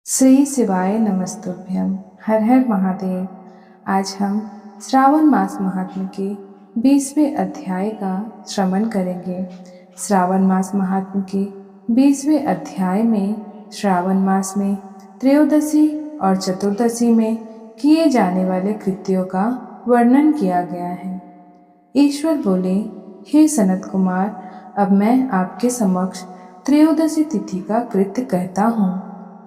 श्री शिवाय नमस्तुभ्यं। हर हर महादेव। आज हम श्रावण मास महात्म्य के 20वें अध्याय का श्रवण करेंगे। श्रावण मास महात्म्य के 20वें अध्याय में श्रावण मास में त्रयोदशी और चतुर्दशी में किए जाने वाले कृत्यों का वर्णन किया गया है। ईश्वर बोले, हे सनत कुमार, अब मैं आपके समक्ष त्रयोदशी तिथि का कृत्य कहता हूँ।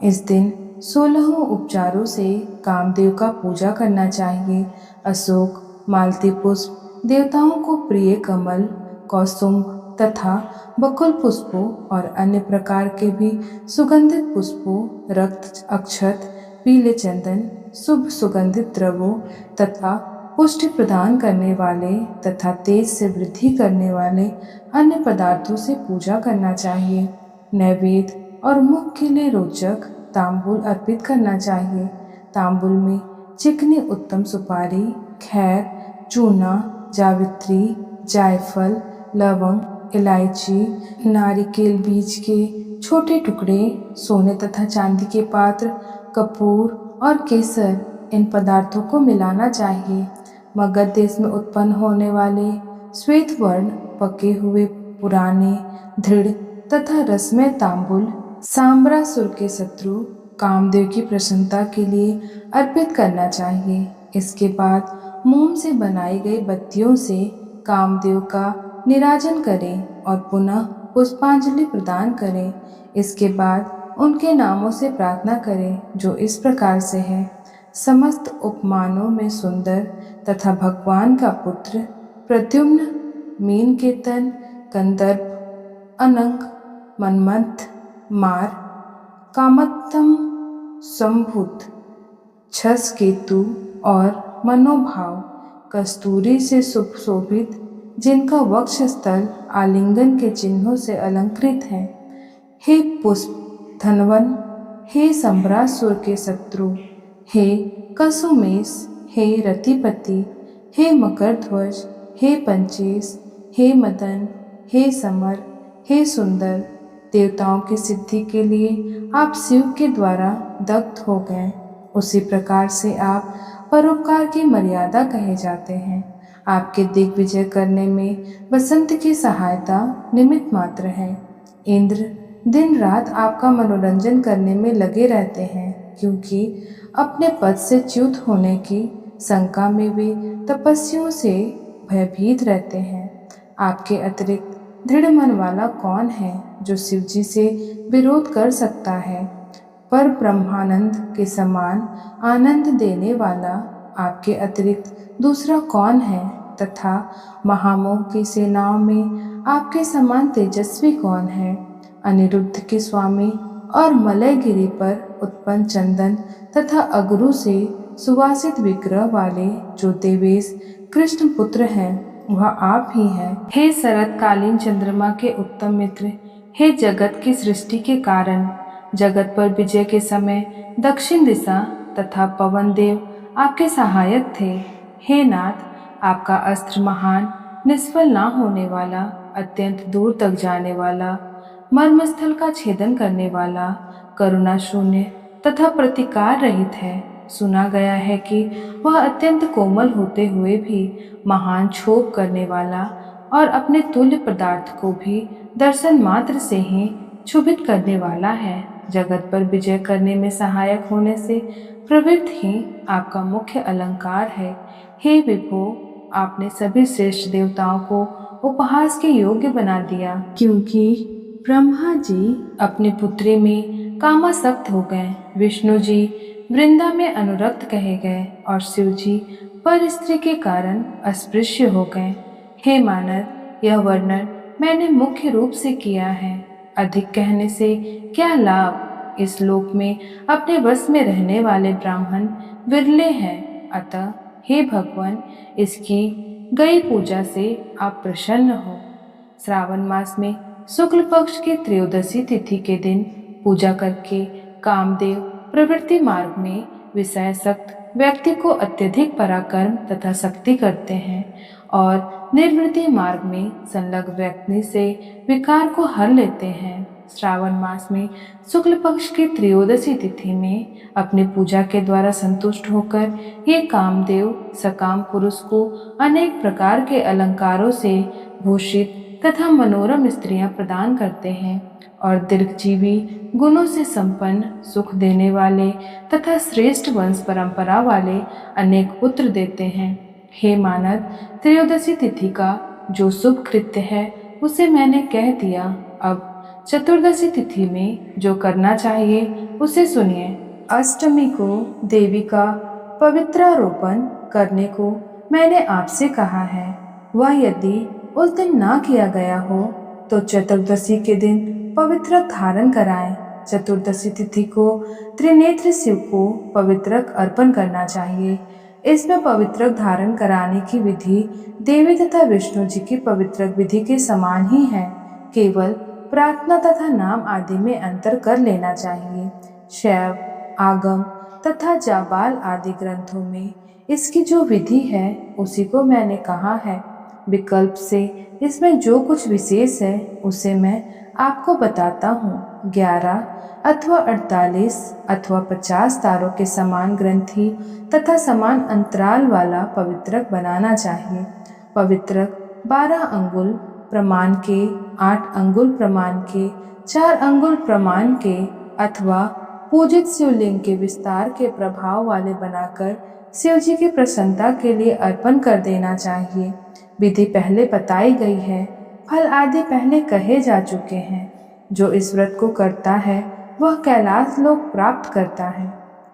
इस दिन 16 उपचारों से कामदेव का पूजा करना चाहिए। अशोक, मालती पुष्प, देवताओं को प्रिय कमल, कौसुम तथा बकुल पुष्पों और अन्य प्रकार के भी सुगंधित पुष्पों, रक्त अक्षत, पीले चंदन, शुभ सुगंधित द्रव्यों तथा पुष्टि प्रदान करने वाले तथा तेज से वृद्धि करने वाले अन्य पदार्थों से पूजा करना चाहिए। नैवेद्य और मुख के लिए रोचक तांबूल अर्पित करना चाहिए। तांबूल में चिकनी उत्तम सुपारी, खैर, चूना, जावित्री, जायफल, लवंग, इलायची, नारिकेल बीज के छोटे टुकड़े, सोने तथा चांदी के पात्र, कपूर और केसर, इन पदार्थों को मिलाना चाहिए। मगध देश में उत्पन्न होने वाले श्वेत वर्ण, पके हुए, पुराने, दृढ़ तथा रसमय तांबूल सांबरासुर के शत्रु कामदेव की प्रसन्नता के लिए अर्पित करना चाहिए। इसके बाद मोम से बनाई गई बत्तियों से कामदेव का निराजन करें और पुनः पुष्पांजलि प्रदान करें। इसके बाद उनके नामों से प्रार्थना करें, जो इस प्रकार से है। समस्त उपमानों में सुंदर तथा भगवान का पुत्र प्रद्युम्न, मीनकेतन, कंदर्प, अनंग, मनमथ, मार, कामत्तम, संभूत, छस केतु और मनोभाव, कस्तूरी से सुशोभित, जिनका वक्षस्थल आलिंगन के चिन्हों से अलंकृत है। हे पुष्प धनवन, हे संभरासुर के शत्रु, हे कसुमेश, हे रतिपति, हे मकरध्वज, हे पंचेश, हे मदन, हे समर, हे सुंदर, देवताओं की सिद्धि के लिए आप शिव के द्वारा दग्ध हो गए। उसी प्रकार से आप परोपकार की मर्यादा कहे जाते हैं। आपके दिग्विजय करने में बसंत की सहायता निमित्त मात्र है। इंद्र दिन रात आपका मनोरंजन करने में लगे रहते हैं, क्योंकि अपने पद से च्युत होने की शंका में वे तपस्वियों से भयभीत रहते हैं। आपके अतिरिक्त दृढ़ मन वाला कौन है जो शिव जी से विरोध कर सकता है? पर ब्रह्मानंद के समान आनंद देने वाला आपके अतिरिक्त दूसरा कौन है? तथा महामोह की सेनाओं में आपके समान तेजस्वी कौन है? अनिरुद्ध के स्वामी और मलयगिरी पर उत्पन्न चंदन तथा अगरू से सुवासित विग्रह वाले जो देवेश कृष्ण पुत्र हैं, वह आप ही हैं। हे शरतकालीन चंद्रमा के उत्तम मित्र, हे जगत की सृष्टि के कारण, जगत पर विजय के समय दक्षिण दिशा तथा पवन देव आपके सहायक थे। हे नाथ, आपका अस्त्र महान, निष्फल ना होने वाला, अत्यंत दूर तक जाने वाला, मर्मस्थल का छेदन करने वाला, करुणा शून्य तथा प्रतिकार रहित है। सुना गया है कि वह अत्यंत कोमल होते हुए भी महान क्षोभ करने वाला और अपने तुल्य पदार्थ को भी दर्शन मात्र से ही क्षुभित करने वाला है। जगत पर विजय करने में सहायक होने से प्रवृत्त ही आपका मुख्य अलंकार है। हे विभो, आपने सभी श्रेष्ठ देवताओं को उपहास के योग्य बना दिया, क्योंकि ब्रह्मा जी अपनी पुत्री में कामासक्त हो गए, विष्णु जी वृंदा में अनुरक्त कहे गए और शिव जी पर स्त्री के कारण अस्पृश्य हो गए। हे मानव, यह वर्णन मैंने मुख्य रूप से किया है। अधिक कहने से क्या लाभ? इस लोक में अपने वश में रहने वाले ब्राह्मण विरले हैं। अतः हे भगवान, इसकी गई पूजा से आप प्रसन्न हो। श्रावण मास में शुक्ल पक्ष की त्रयोदशी तिथि के दिन पूजा करके कामदेव प्रवृत्ति मार्ग में विषयासक्त व्यक्ति को अत्यधिक पराक्रम तथा शक्ति करते हैं और निर्वृत्ति मार्ग में संलग्न व्यक्ति से विकार को हर लेते हैं। श्रावण मास में शुक्ल पक्ष की त्रयोदशी तिथि में अपनी पूजा के द्वारा संतुष्ट होकर ये कामदेव सकाम पुरुष को अनेक प्रकार के अलंकारों से भूषित तथा मनोरम स्त्रियां प्रदान करते हैं और दीर्घजीवी गुणों से संपन्न सुख देने वाले तथा श्रेष्ठ वंश परंपरा वाले अनेक पुत्र देते हैं। हे मानद, त्रयोदशी तिथि का जो शुभ कृत्य है उसे मैंने कह दिया। अब चतुर्दशी तिथि में जो करना चाहिए उसे सुनिए। अष्टमी को देवी का पवित्रारोपण करने को मैंने आपसे कहा है। वह यदि उस दिन ना किया गया हो तो चतुर्दशी के दिन पवित्रक धारण कराएं। चतुर्दशी तिथि को त्रिनेत्र शिव को पवित्रक अर्पण करना चाहिए। इसमें पवित्रक धारण कराने की विधि देवी तथा विष्णु जी की पवित्रक विधि के समान ही है, केवल प्रार्थना तथा नाम आदि में अंतर कर लेना चाहिए। शैव, आगम तथा जाबाल आदि ग्रंथों में इसकी जो विधि है उसी को मैंने कहा है। विकल्प से इसमें जो कुछ विशेष है उसे मैं आपको बताता हूँ। 11 अथवा 48 अथवा 50 तारों के समान ग्रंथि तथा समान अंतराल वाला पवित्रक बनाना चाहिए। पवित्रक 12 अंगुल प्रमाण के, 8 अंगुल प्रमाण के, 4 अंगुल प्रमाण के अथवा पूजित शिवलिंग के विस्तार के प्रभाव वाले बनाकर शिव जी की प्रसन्नता के लिए अर्पण कर देना चाहिए। विधि पहले बताई गई है, फल आदि पहले कहे जा चुके हैं। जो इस व्रत को करता है वह कैलाश लोक प्राप्त करता है।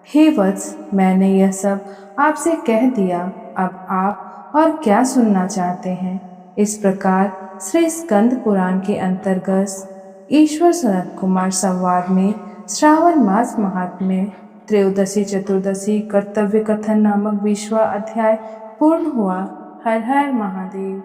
हे वत्स, मैंने यह सब आपसे कह दिया, अब आप और क्या सुनना चाहते हैं? इस प्रकार श्री स्कंद पुराण के अंतर्गत ईश्वर सनत कुमार संवाद में श्रावण मास महात्म्य त्रयोदशी चतुर्दशी कर्तव्य कथन नामक 20वां अध्याय पूर्ण हुआ। हर हर महादेव।